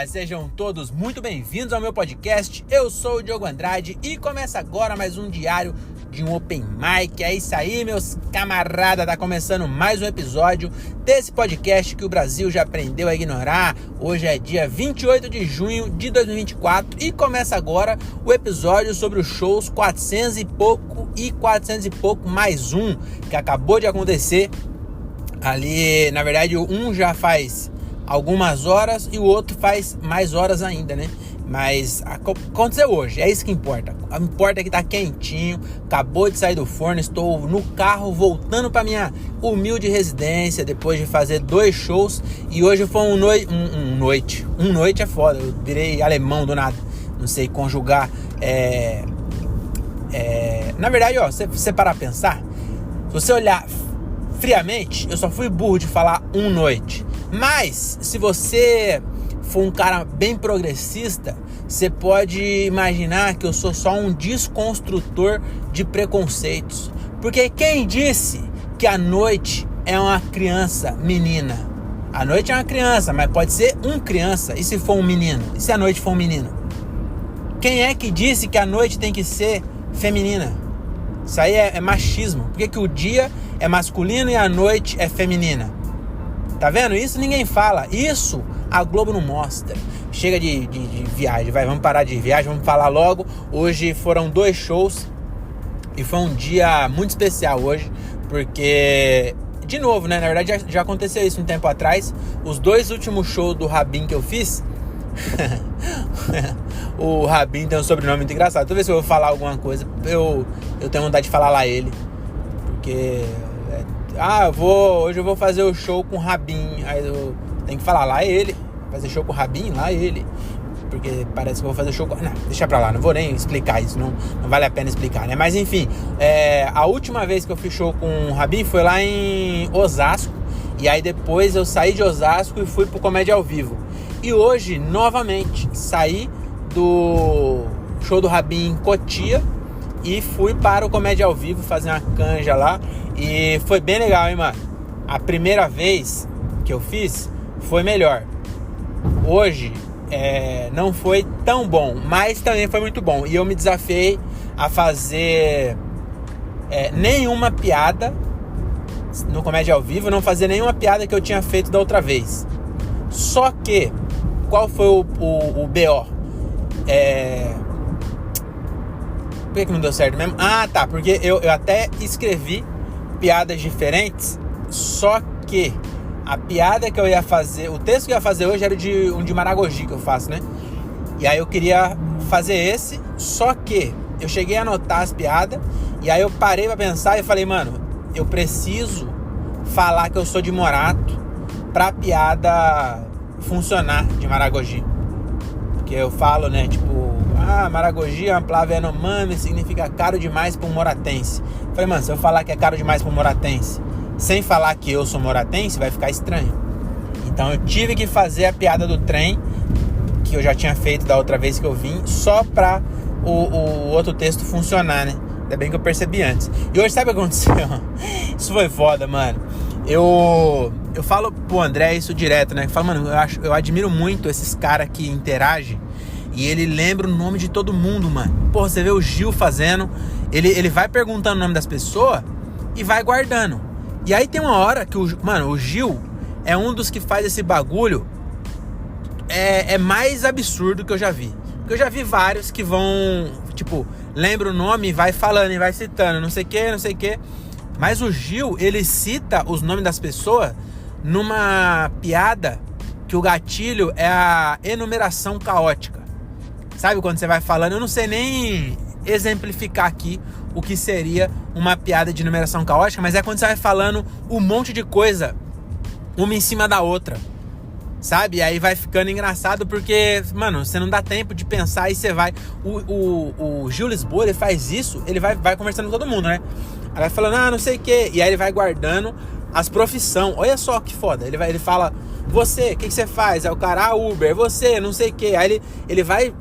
Sejam todos muito bem-vindos ao meu podcast. Eu sou o Diogo Andrade e começa agora mais um diário de um Open Mic. É isso aí, meus camaradas, tá começando mais um episódio desse podcast que o Brasil já aprendeu a ignorar. Hoje é dia 28 de junho de 2024 e começa agora o episódio sobre os shows 400 e pouco mais um, que acabou de acontecer ali. Na verdade, um já faz algumas horas e o outro faz mais horas ainda, né? Mas aconteceu hoje, é isso que importa. Importa é que tá quentinho, acabou de sair do forno, estou no carro voltando para minha humilde residência depois de fazer 2 shows. E hoje foi um noite é foda, eu virei alemão do nada, não sei conjugar. Na verdade, ó, se você parar a pensar, se você olhar friamente, eu só fui burro de falar noite. Mas, se você for um cara bem progressista, você pode imaginar que eu sou só um desconstrutor de preconceitos. Porque quem disse que a noite é uma criança menina? A noite é uma criança, mas pode ser criança. E se for um menino? E se a noite for um menino? Quem é que disse que a noite tem que ser feminina? Isso aí é machismo. Por que o dia é masculino e a noite é feminina? Tá vendo? Isso ninguém fala. Isso a Globo não mostra. Chega de viagem, vamos parar de viagem, vamos falar logo. Hoje foram 2 shows e foi um dia muito especial hoje, porque, de novo, né? Na verdade já aconteceu isso um tempo atrás. Os 2 últimos shows do Rabin que eu fiz, o Rabin tem um sobrenome muito engraçado. Toda vez que eu vou falar alguma coisa, eu tenho vontade de falar lá ele, porque hoje eu vou fazer o show com o Rabin. Aí eu tenho que falar lá ele. Fazer show com o Rabin, lá ele. Porque parece que eu vou fazer show com... Não, deixa pra lá, não vou nem explicar isso. Não vale a pena explicar, né? Mas enfim, a última vez que eu fiz show com o Rabin foi lá em Osasco. E aí depois eu saí de Osasco e fui pro Comédia ao Vivo. E hoje, novamente, saí do show do Rabin em Cotia e fui para o Comédia ao Vivo fazer uma canja lá. E foi bem legal, hein, mano? A primeira vez que eu fiz foi melhor. Hoje não foi tão bom, mas também foi muito bom. E eu me desafiei a fazer nenhuma piada no Comédia ao Vivo, não fazer nenhuma piada que eu tinha feito da outra vez. Só que, qual foi o BO? Por que não deu certo mesmo? Tá, porque eu até escrevi piadas diferentes, só que a piada que eu ia fazer, o texto que eu ia fazer hoje era de Maragogi que eu faço, né? E aí eu queria fazer esse, só que eu cheguei a anotar as piadas e aí eu parei pra pensar e falei, mano, eu preciso falar que eu sou de Morato pra piada funcionar de Maragogi. Porque eu falo, né, tipo, Maragogi é uma palavra Yanomami, significa caro demais para um moratense. Eu falei, mano, se eu falar que é caro demais para um moratense, sem falar que eu sou moratense, vai ficar estranho. Então eu tive que fazer a piada do trem, que eu já tinha feito da outra vez que eu vim, só pra o outro texto funcionar, né? Ainda bem que eu percebi antes. E hoje, sabe o que aconteceu? Isso foi foda, mano. Eu falo pro André isso direto, né? Eu falo, mano, eu admiro muito esses caras que interagem e ele lembra o nome de todo mundo, mano. Porra, você vê o Gil fazendo, ele vai perguntando o nome das pessoas e vai guardando. E aí tem uma hora que o Gil é um dos que faz esse bagulho mais absurdo que eu já vi. Porque eu já vi vários que vão, tipo, lembra o nome e vai falando e vai citando, não sei o que. Mas o Gil, ele cita os nomes das pessoas numa piada que o gatilho é a enumeração caótica. Sabe quando você vai falando? Eu não sei nem exemplificar aqui o que seria uma piada de enumeração caótica, mas é quando você vai falando um monte de coisa, uma em cima da outra. Sabe? E aí vai ficando engraçado porque, mano, você não dá tempo de pensar e você vai... O Gil Lisboa, ele faz isso, ele vai conversando com todo mundo, né? Aí vai falando, não sei o quê. E aí ele vai guardando as profissões. Olha só que foda. Ele fala, você, o que você faz? É o cara, Uber, você, não sei o quê. Aí ele vai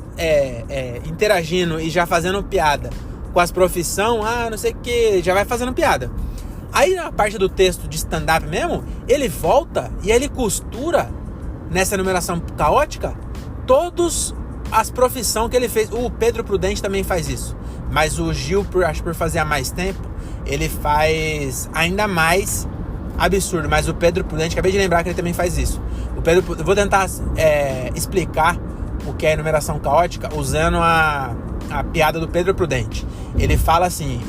interagindo e já fazendo piada com as profissões, não sei o quê. Já vai fazendo piada. Aí na parte do texto de stand-up mesmo, ele volta e ele costura nessa numeração caótica todas as profissões que ele fez. O Pedro Prudente também faz isso. Mas o Gil, acho que por fazer há mais tempo, ele faz ainda mais absurdo. Mas o Pedro Prudente, acabei de lembrar que ele também faz isso. Eu vou tentar explicar o que é enumeração caótica usando a piada do Pedro Prudente. Ele fala assim,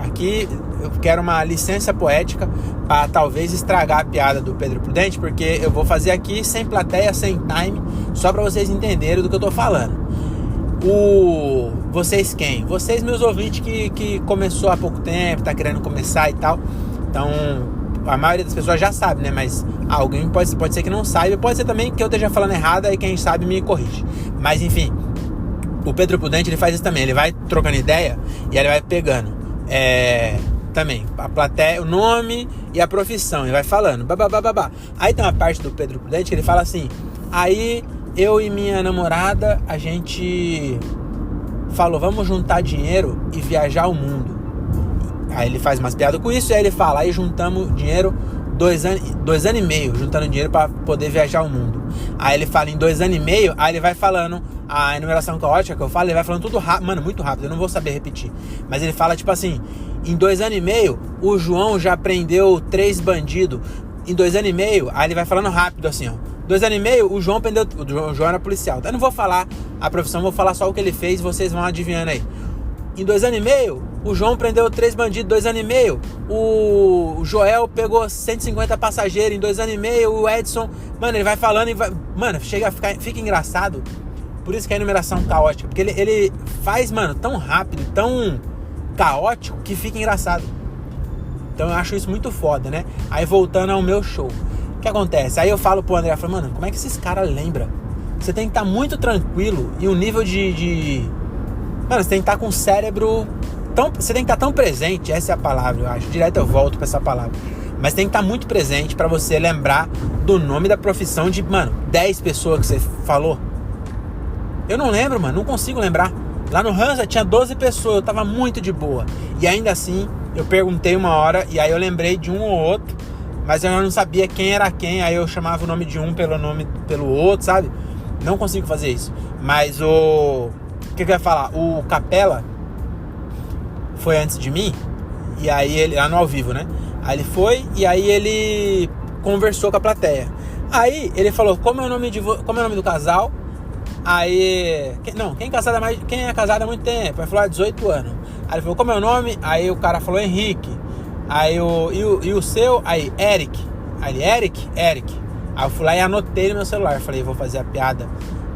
aqui eu quero uma licença poética para talvez estragar a piada do Pedro Prudente, porque eu vou fazer aqui sem plateia, sem time, só para vocês entenderem do que eu tô falando. Vocês quem? Vocês, meus ouvintes, que começou há pouco tempo, tá querendo começar e tal. Então, a maioria das pessoas já sabe, né? Mas alguém pode ser que não saiba. Pode ser também que eu esteja falando errado, aí quem sabe me corrige. Mas, enfim, o Pedro Prudente, ele faz isso também. Ele vai trocando ideia e ele vai pegando também a plateia, o nome e a profissão. Ele vai falando, babá. Aí tem uma parte do Pedro Prudente que ele fala assim, aí eu e minha namorada, a gente falou, vamos juntar dinheiro e viajar o mundo. Aí ele faz umas piadas com isso, e aí ele fala, aí juntamos dinheiro 2 anos e meio, juntando dinheiro para poder viajar o mundo. Aí ele fala em 2 anos e meio, aí ele vai falando a enumeração caótica que eu falo, ele vai falando tudo rápido, mano, muito rápido, eu não vou saber repetir. Mas ele fala tipo assim, em 2 anos e meio, o João já prendeu 3 bandidos. Em 2 anos e meio, aí ele vai falando rápido assim, ó. 2 anos e meio, o João prendeu, o João era policial. Eu não vou falar a profissão, vou falar só o que ele fez, vocês vão adivinhando aí. Em 2 anos e meio, o João prendeu 3 bandidos. 2 anos e meio, o Joel pegou 150 passageiros. Em 2 anos e meio, o Edson... Mano, ele vai falando e vai... Mano, fica engraçado. Por isso que é a enumeração caótica. Porque ele faz, mano, tão rápido, tão caótico, que fica engraçado. Então eu acho isso muito foda, né? Aí voltando ao meu show. O que acontece? Aí eu falo pro André, eu falo, mano, como é que esses caras lembram? Você tem que estar muito tranquilo e o nível de... Mano, você tem que estar com o cérebro... Você tem que estar tão presente, essa é a palavra, eu acho. Direto eu volto pra essa palavra. Mas tem que estar muito presente pra você lembrar do nome da profissão de, mano, 10 pessoas que você falou. Eu não lembro, mano, não consigo lembrar. Lá no Hansa tinha 12 pessoas, eu tava muito de boa. E ainda assim, eu perguntei uma hora e aí eu lembrei de um ou outro, mas eu não sabia quem era quem, aí eu chamava o nome de um pelo outro, sabe? Não consigo fazer isso. Mas o que eu ia falar? O Capela foi antes de mim, e aí ele, lá no ao vivo, né? Aí ele foi, e aí ele conversou com a plateia. Aí ele falou, como é o nome do casal? Aí, quem é casado há muito tempo? Aí falou, 18 anos. Aí ele falou, como é o nome? Aí o cara falou, Henrique. Aí e o seu? Aí, Eric. Aí ele, Eric. Aí eu fui lá e anotei no meu celular. Falei, vou fazer a piada,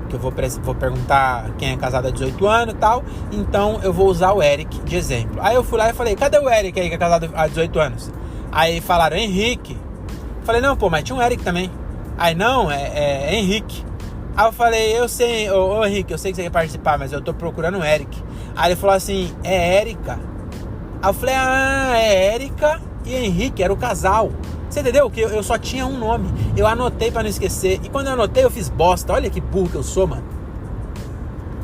que eu vou perguntar quem é casado há 18 anos e tal. Então eu vou usar o Eric de exemplo. Aí eu fui lá e falei, cadê o Eric aí que é casado há 18 anos? Aí falaram, Henrique. Falei, não, pô, mas tinha um Eric também. Aí, não, é Henrique. Aí eu falei, eu sei, ô Henrique, eu sei que você quer participar, mas eu tô procurando o Eric. Aí ele falou assim, é Érica. Aí eu falei, é Érica e Henrique, era o casal. Você entendeu? Que eu só tinha um nome. Eu anotei pra não esquecer. E quando eu anotei, eu fiz bosta. Olha que burro que eu sou, mano.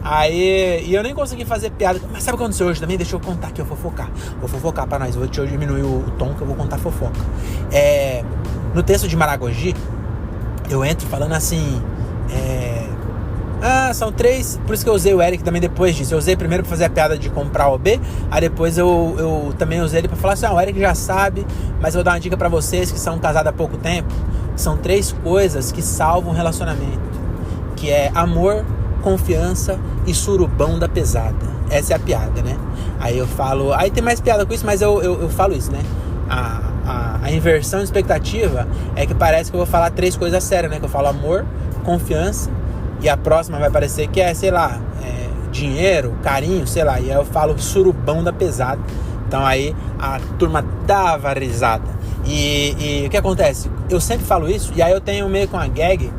Aí, e eu nem consegui fazer piada. Mas sabe o que aconteceu hoje também? Deixa eu contar aqui, eu vou focar. Vou fofocar pra nós. Deixa eu diminuir o tom que eu vou contar fofoca. No texto de Maragogi, eu entro falando assim... são 3. Por isso que eu usei o Eric também depois disso. Eu usei primeiro pra fazer a piada de comprar o B. Aí depois eu também usei ele pra falar assim, o Eric já sabe, mas eu vou dar uma dica pra vocês que são casados há pouco tempo. São 3 coisas que salvam um relacionamento, que é amor, confiança e surubão da pesada. Essa é a piada, né? Aí eu falo... Aí tem mais piada com isso, mas eu falo isso, né? A inversão de expectativa é que parece que eu vou falar 3 coisas sérias, né? Que eu falo amor, confiança, e a próxima vai parecer que é, sei lá, dinheiro, carinho, sei lá. E aí eu falo surubão da pesada. Então aí a turma dava risada. E o que acontece? Eu sempre falo isso, e aí eu tenho meio com a gag,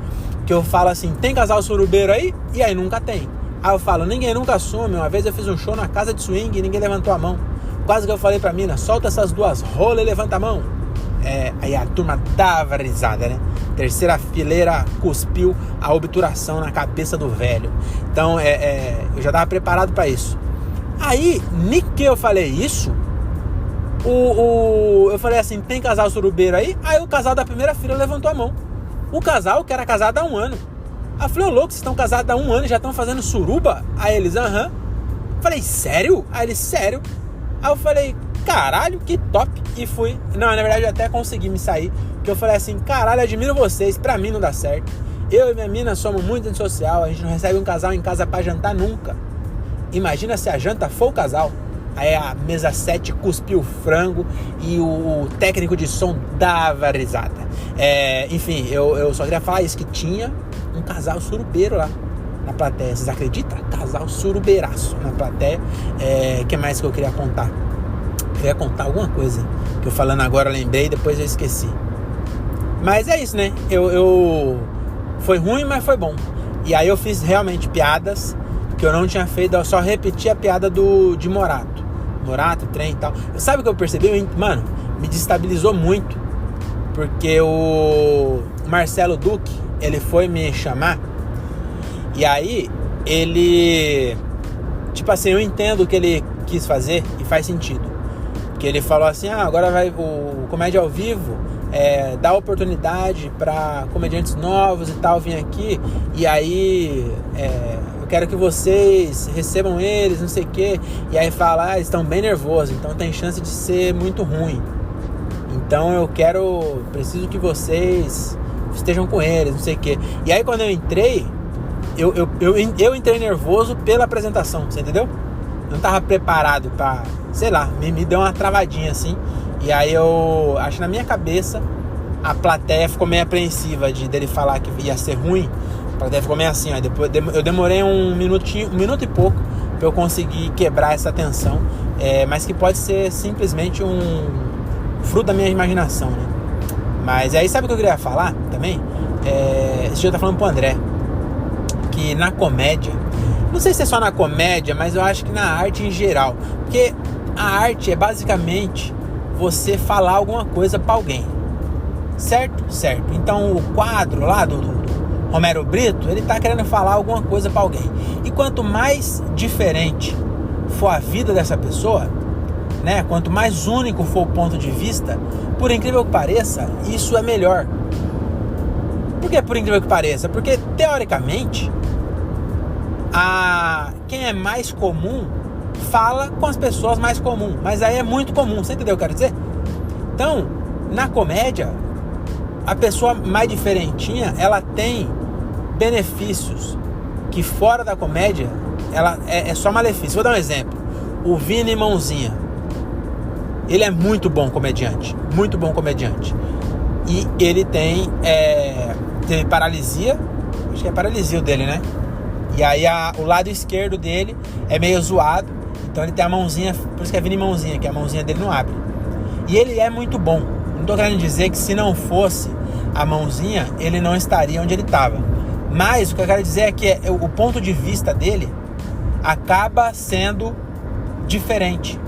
que eu falo assim, tem casal surubeiro aí? E aí nunca tem. Aí eu falo, ninguém nunca assume. Uma vez eu fiz um show na casa de swing e ninguém levantou a mão. Quase que eu falei pra mina, solta essas 2 rolas e levanta a mão. Aí a turma dava risada, né? Terceira fileira cuspiu a obturação na cabeça do velho. Então eu já tava preparado pra isso. Aí, nem que eu falei isso, eu falei assim, tem casal surubeiro aí? Aí o casal da primeira fila levantou a mão. O casal que era casado há 1 ano. Aí eu falei, ô louco, vocês estão casados há 1 ano e já estão fazendo suruba? Aí eles, aham. Falei, sério? Aí eles, sério? Aí eu falei, caralho, que top. E fui. Não, na verdade eu até consegui me sair. Porque eu falei assim, caralho, admiro vocês, pra mim não dá certo. Eu e minha mina somos muito antissocial, a gente não recebe um casal em casa pra jantar nunca. Imagina se a janta for o casal. Aí a mesa 7 cuspiu o frango e o técnico de som dava risada. Enfim, eu só queria falar isso, que tinha um casal surubeiro lá na plateia. Vocês acreditam? Casal surubeiraço na plateia. Que mais que eu queria contar? Eu ia contar alguma coisa que eu falando agora lembrei, depois eu esqueci. Mas é isso, né? Foi ruim, mas foi bom. E aí eu fiz realmente piadas que eu não tinha feito. Eu só repeti a piada de Morato, trem e tal. Sabe o que eu percebi? Mano, me destabilizou muito. Porque o Marcelo Duque, ele foi me chamar. E aí, ele... Tipo assim, eu entendo o que ele quis fazer e faz sentido. Porque ele falou assim, agora vai o Comédia ao Vivo... dá oportunidade para comediantes novos e tal vir aqui, e aí eu quero que vocês recebam eles, não sei o que, e aí fala, eles estão bem nervosos, então tem chance de ser muito ruim, então preciso que vocês estejam com eles, não sei o que. E aí quando eu entrei, eu entrei nervoso pela apresentação, você entendeu? Eu não tava preparado pra, sei lá, me deu uma travadinha assim. E aí eu acho que na minha cabeça a plateia ficou meio apreensiva dele falar que ia ser ruim. A plateia ficou meio assim, ó. Depois eu demorei 1 minuto e pouco pra eu conseguir quebrar essa tensão. Mas que pode ser simplesmente um fruto da minha imaginação, né? Mas aí sabe o que eu queria falar também? Esse dia eu tava falando pro André que na comédia, não sei se é só na comédia, mas eu acho que na arte em geral, porque a arte é basicamente você falar alguma coisa pra alguém, certo? Então o quadro lá do Romero Brito, ele tá querendo falar alguma coisa pra alguém, e quanto mais diferente for a vida dessa pessoa, né, quanto mais único for o ponto de vista, por incrível que pareça, isso é melhor. Por que por incrível que pareça? Porque teoricamente quem é mais comum fala com as pessoas mais comuns, mas aí é muito comum, você entendeu o que eu quero dizer? Então, na comédia, a pessoa mais diferentinha, ela tem benefícios que fora da comédia, ela é só malefício. Vou dar um exemplo. O Vini Mãozinha, ele é muito bom comediante, e ele teve paralisia, acho que é paralisia o dele, né? E aí o lado esquerdo dele é meio zoado, então ele tem a mãozinha, por isso que é Vini Mãozinha, que a mãozinha dele não abre. E ele é muito bom. Não tô querendo dizer que se não fosse a mãozinha, ele não estaria onde ele estava. Mas o que eu quero dizer é que o ponto de vista dele acaba sendo diferente.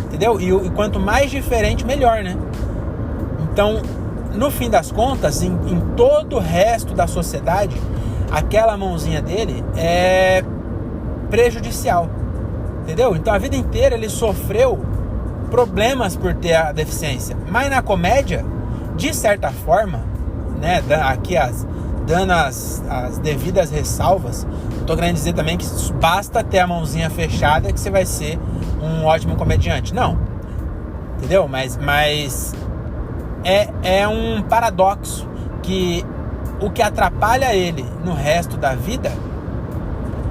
Entendeu? E quanto mais diferente, melhor, né? Então, no fim das contas, em todo o resto da sociedade, aquela mãozinha dele é prejudicial. Entendeu? Então, a vida inteira ele sofreu problemas por ter a deficiência. Mas na comédia, de certa forma, né, aqui dando as devidas ressalvas, não tô querendo dizer também que basta ter a mãozinha fechada que você vai ser um ótimo comediante. Não. Entendeu? Mas é um paradoxo que o que atrapalha ele no resto da vida,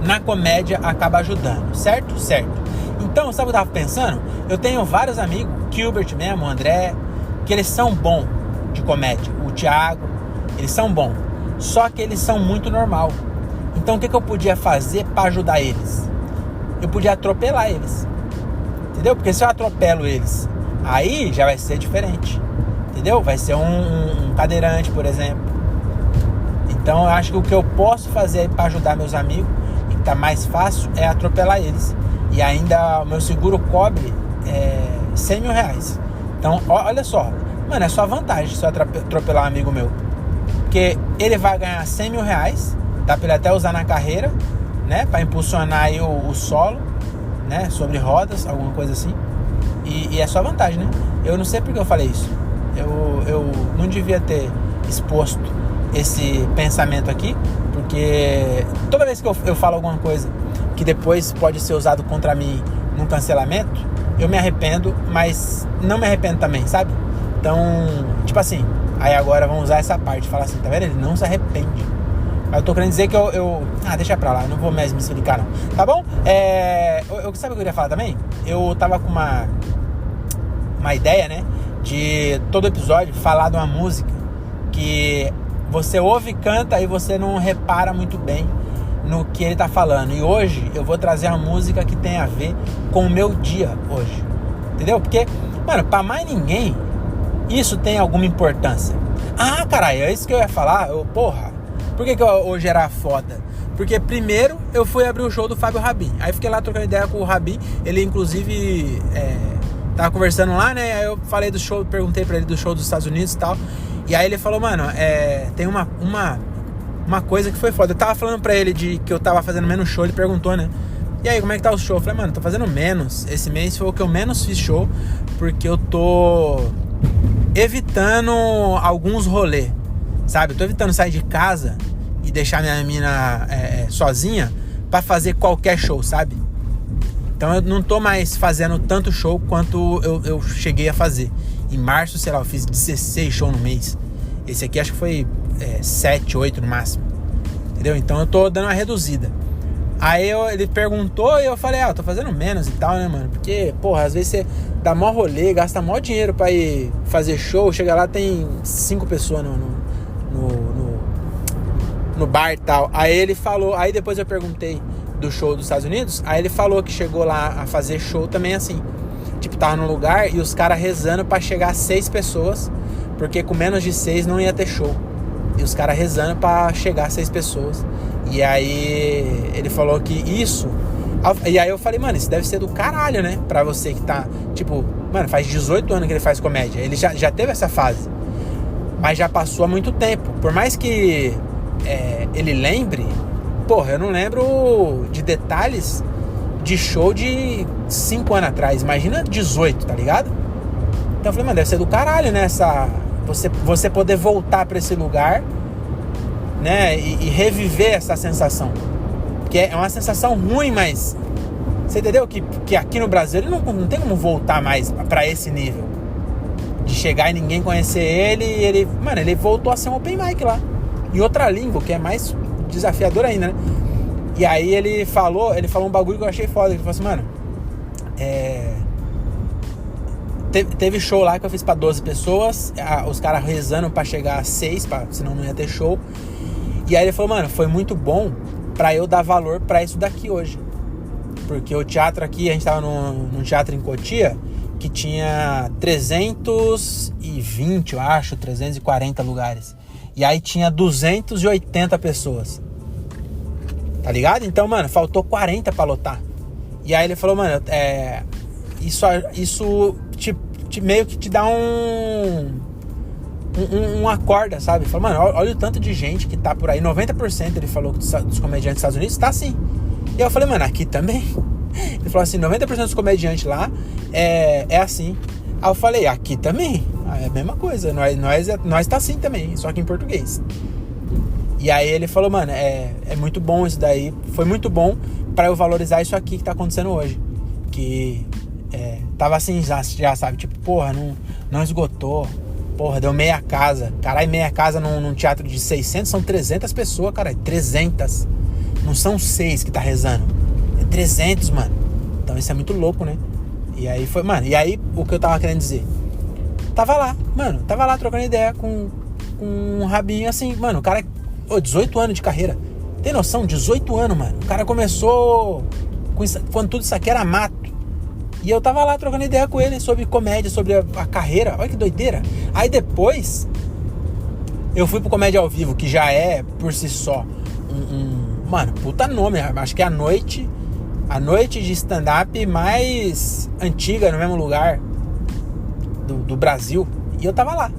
na comédia acaba ajudando. Certo? Então, sabe o que eu tava pensando? Eu tenho vários amigos, Gilbert mesmo, o André, que eles são bons de comédia. O Thiago, eles são bons. Só que eles são muito normal. Então o que eu podia fazer para ajudar eles? Eu podia atropelar eles. Entendeu? Porque se eu atropelo eles, aí já vai ser diferente. Entendeu? Vai ser um cadeirante, por exemplo. Então eu acho que o que eu posso fazer para ajudar meus amigos, e que tá mais fácil, é atropelar eles. E ainda o meu seguro cobre R$100 mil. Então, olha só. Mano, é só vantagem se eu atropelar um amigo meu. Porque ele vai ganhar R$100 mil, dá pra ele até usar na carreira, né? Pra impulsionar aí o solo, né? Sobre rodas, alguma coisa assim. E é só vantagem, né? Eu não sei porque eu falei isso. Eu não devia ter exposto esse pensamento aqui, Porque toda vez que eu falo alguma coisa que depois pode ser usado contra mim num cancelamento, eu me arrependo, mas não me arrependo também, sabe? Então, tipo assim, aí agora vamos usar essa parte, falar assim, tá vendo? Ele não se arrepende. Mas eu tô querendo dizer que deixa pra lá, não vou mais me explicar não, tá bom? Sabe o que eu queria falar também? Eu tava com uma ideia, né? De todo episódio falar de uma música que você ouve e canta e você não repara muito bem no que ele tá falando. E hoje eu vou trazer uma música que tem a ver com o meu dia hoje. Entendeu? Porque, mano, pra mais ninguém isso tem alguma importância. Ah, caralho, é isso que eu ia falar. Por que hoje era foda? Porque primeiro eu fui abrir o show do Fábio Rabin. Aí fiquei lá trocando ideia com o Rabin. Ele inclusive tava conversando lá, né? Aí eu falei do show, perguntei pra ele do show dos Estados Unidos e tal. E aí ele falou, mano, tem uma coisa que foi foda. Eu tava falando pra ele que eu tava fazendo menos show. Ele perguntou, né? E aí, como é que tá o show? Eu falei, mano, tô fazendo menos. Esse mês foi o que eu menos fiz show. Porque eu tô evitando alguns rolês, sabe? Eu tô evitando sair de casa e deixar minha mina sozinha pra fazer qualquer show, sabe? Então eu não tô mais fazendo tanto show quanto eu cheguei a fazer. Em março, sei lá, eu fiz 16 shows no mês. Esse aqui acho que foi 7, 8 no máximo. Entendeu? Então eu tô dando uma reduzida. Aí ele perguntou e eu falei, tô fazendo menos e tal, né, mano? Porque, porra, às vezes você dá mó rolê, gasta mó dinheiro pra ir fazer show, chega lá, tem 5 pessoas no bar e tal. Aí ele falou, aí depois eu perguntei do show dos Estados Unidos, aí ele falou que chegou lá a fazer show também assim. Tipo, tava num lugar e os caras rezando pra chegar a 6 pessoas, porque com menos de 6 não ia ter show. E os caras rezando pra chegar a 6 pessoas. E aí ele falou que isso... E aí eu falei, mano, isso deve ser do caralho, né? Pra você que tá, tipo... Mano, faz 18 anos que ele faz comédia. Ele já teve essa fase. Mas já passou há muito tempo. Por mais que ele lembre... Porra, eu não lembro de detalhes de show de 5 anos atrás. Imagina 18, tá ligado? Então eu falei, mano, deve ser do caralho, né? Você poder voltar pra esse lugar, né? E reviver essa sensação. Porque é uma sensação ruim, mas... Você entendeu? Que aqui no Brasil ele não tem como voltar mais pra esse nível. De chegar e ninguém conhecer ele. E ele voltou a ser um open mic lá. Em outra língua, que é mais desafiador ainda, né? E aí ele falou um bagulho que eu achei foda. Ele falou assim, mano... Teve show lá que eu fiz pra 12 pessoas. Os caras rezando pra chegar a 6, senão não ia ter show. E aí ele falou, mano, foi muito bom pra eu dar valor pra isso daqui hoje. Porque o teatro aqui, a gente tava num teatro em Cotia, que tinha 320, eu acho, 340 lugares. E aí tinha 280 pessoas. Tá ligado? Então, mano, faltou 40 pra lotar. E aí ele falou, mano, isso meio que te dá uma corda, sabe? Ele falou, mano, olha o tanto de gente que tá por aí. 90% ele falou dos comediantes dos Estados Unidos tá assim. E eu falei, mano, aqui também. Ele falou assim, 90% dos comediantes lá é assim. Aí eu falei, aqui também. É a mesma coisa, nós tá assim também, só que em português. E aí ele falou, mano, é muito bom isso daí. Foi muito bom pra eu valorizar isso aqui que tá acontecendo hoje. Que tava assim, já sabe, tipo, porra, não esgotou. Porra, deu meia casa. Caralho, meia casa num teatro de 600, são 300 pessoas, caralho. 300. Não são 6 que tá rezando. É 300, mano. Então isso é muito louco, né? E aí foi, mano, o que eu tava querendo dizer? Tava lá trocando ideia com um rabinho assim, mano, o cara, 18 anos de carreira. Tem noção? 18 anos, mano. O cara começou quando tudo isso aqui era mato. E eu tava lá trocando ideia com ele sobre comédia, sobre a carreira. Olha que doideira. Aí depois eu fui pro Comédia ao Vivo, que já é por si só mano, puta nome. Acho que é a noite de stand-up mais antiga no mesmo lugar do Brasil. E eu tava lá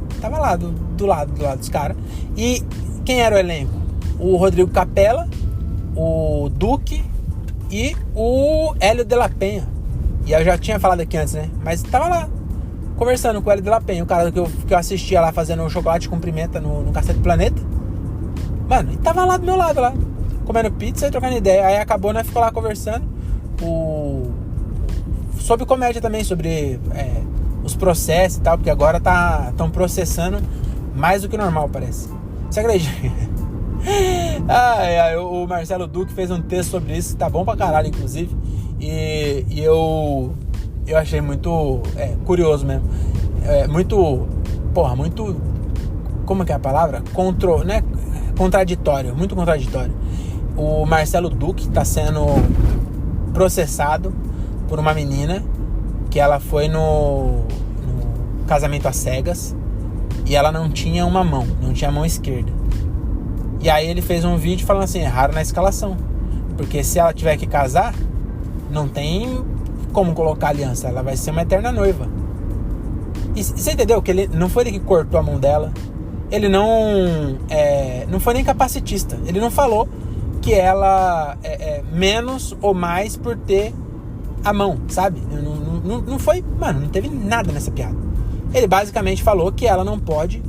do lado dos caras. E quem era o elenco? O Rodrigo Capella, o Duque e o Hélio de la Penha. E eu já tinha falado aqui antes, né? Mas tava lá, conversando com o Hélio de la Penha, o cara que eu assistia lá fazendo o chocolate com pimenta no Cacete Planeta. Mano, e tava lá do meu lado, lá, comendo pizza e trocando ideia. Aí acabou, né? Ficou lá conversando sobre comédia também, sobre os processos e tal, porque agora estão processando mais do que normal, parece. Você acredita? O Marcelo Duque fez um texto sobre isso, tá bom pra caralho, inclusive. E eu achei muito curioso mesmo. Muito. Como que é a palavra? Contraditório, muito contraditório. O Marcelo Duque tá sendo processado por uma menina que ela foi no casamento às cegas e ela não tinha uma mão, não tinha a mão esquerda. E aí ele fez um vídeo falando assim, erraram na escalação, porque se ela tiver que casar, não tem como colocar aliança, ela vai ser uma eterna noiva. E você entendeu que não foi ele que cortou a mão dela, ele não foi nem capacitista, ele não falou que ela é menos ou mais por ter a mão, sabe? Não foi, mano, não teve nada nessa piada. Ele basicamente falou que ela não pode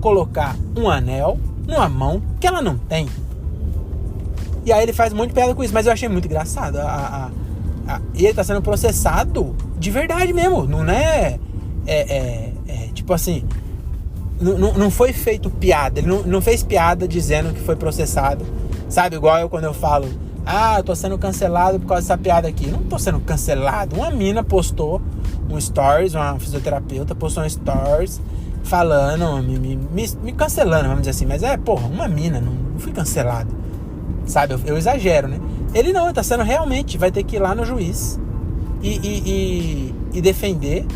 colocar um anel numa mão que ela não tem. E aí ele faz um monte de piada com isso, mas eu achei muito engraçado. E ele tá sendo processado de verdade mesmo, não é tipo assim, não foi feito piada, ele não fez piada dizendo que foi processado, sabe? Igual eu quando eu falo, eu tô sendo cancelado por causa dessa piada aqui. Não tô sendo cancelado. Uma mina postou um stories, uma fisioterapeuta postou um stories falando, me cancelando, vamos dizer assim. Mas uma mina, não fui cancelado, sabe? Eu exagero, né? Ele tá sendo realmente, vai ter que ir lá no juiz e defender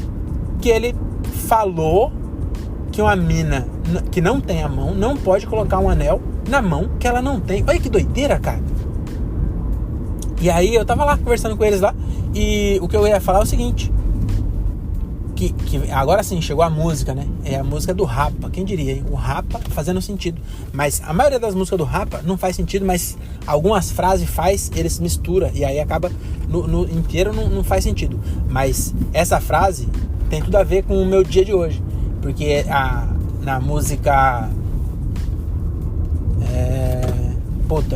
que ele falou que uma mina que não tem a mão não pode colocar um anel na mão que ela não tem. Olha que doideira, cara. E aí eu tava lá conversando com eles lá, e o que eu ia falar é o seguinte, que agora sim chegou a música, né? É a música do Rapa, quem diria, hein? O Rapa fazendo sentido. Mas a maioria das músicas do Rapa não faz sentido, mas algumas frases eles misturam, e aí acaba no inteiro não faz sentido. Mas essa frase tem tudo a ver com o meu dia de hoje, porque na música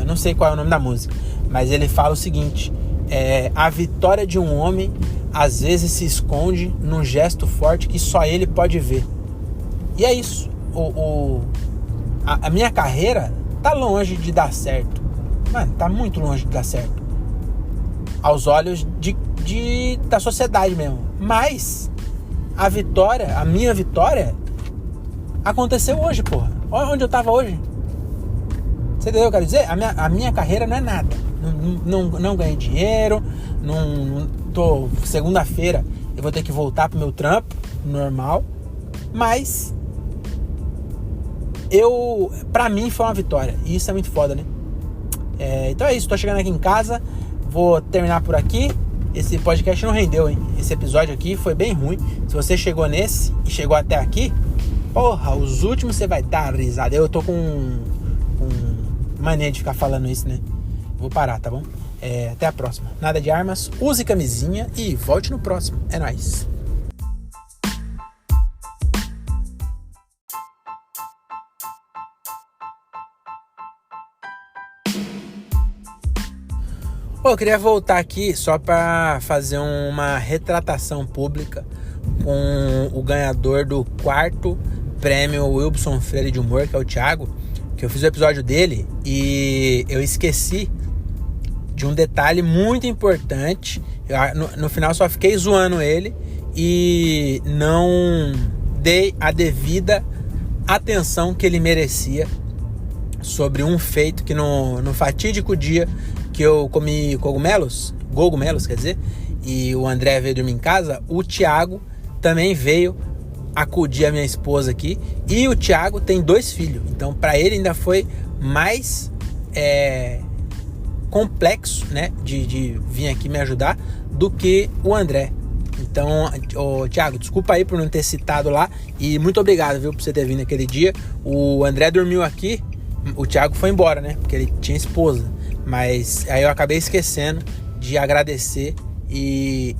não sei qual é o nome da música, mas ele fala o seguinte, a vitória de um homem às vezes se esconde num gesto forte que só ele pode ver. E é isso. A minha carreira tá longe de dar certo. Mano, tá muito longe de dar certo. Aos olhos da sociedade mesmo. Mas a minha vitória aconteceu hoje, porra. Olha onde eu tava hoje. Você entendeu o que eu quero dizer? A minha carreira não é nada. Não ganhei dinheiro. Segunda-feira eu vou ter que voltar pro meu trampo normal. Mas pra mim foi uma vitória. E isso é muito foda, né? Então é isso, tô chegando aqui em casa. Vou terminar por aqui. Esse podcast não rendeu, hein? Esse episódio aqui foi bem ruim. Se você chegou nesse e chegou até aqui, porra, os últimos você vai dar risada. Eu tô com mania de ficar falando isso, né? Vou parar, tá bom? Até a próxima. Nada de armas, use camisinha e volte no próximo. É nóis. Eu queria voltar aqui só para fazer uma retratação pública com o ganhador do 4º prêmio Wilson Freire de Humor, que é o Thiago, que eu fiz o episódio dele e eu esqueci de um detalhe muito importante. No final só fiquei zoando ele e não dei a devida atenção que ele merecia sobre um feito que no fatídico dia que eu comi cogumelos, quer dizer, e o André veio dormir em casa, o Thiago também veio acudir a minha esposa aqui, e o Thiago tem 2 filhos, então para ele ainda foi mais complexo, né, de vir aqui me ajudar do que o André. Então, Thiago, desculpa aí por não ter citado lá, e muito obrigado, viu, por você ter vindo aquele dia. O André dormiu aqui, o Thiago foi embora, né, porque ele tinha esposa, mas aí eu acabei esquecendo de agradecer e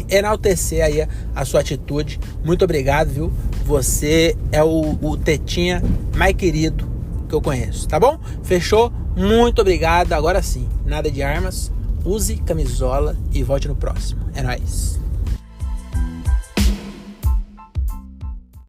enaltecer aí a sua atitude. Muito obrigado, viu? Você é o tetinha mais querido que eu conheço, tá bom? Fechou? Muito obrigado. Agora sim, nada de armas. Use camisola e volte no próximo. É nóis.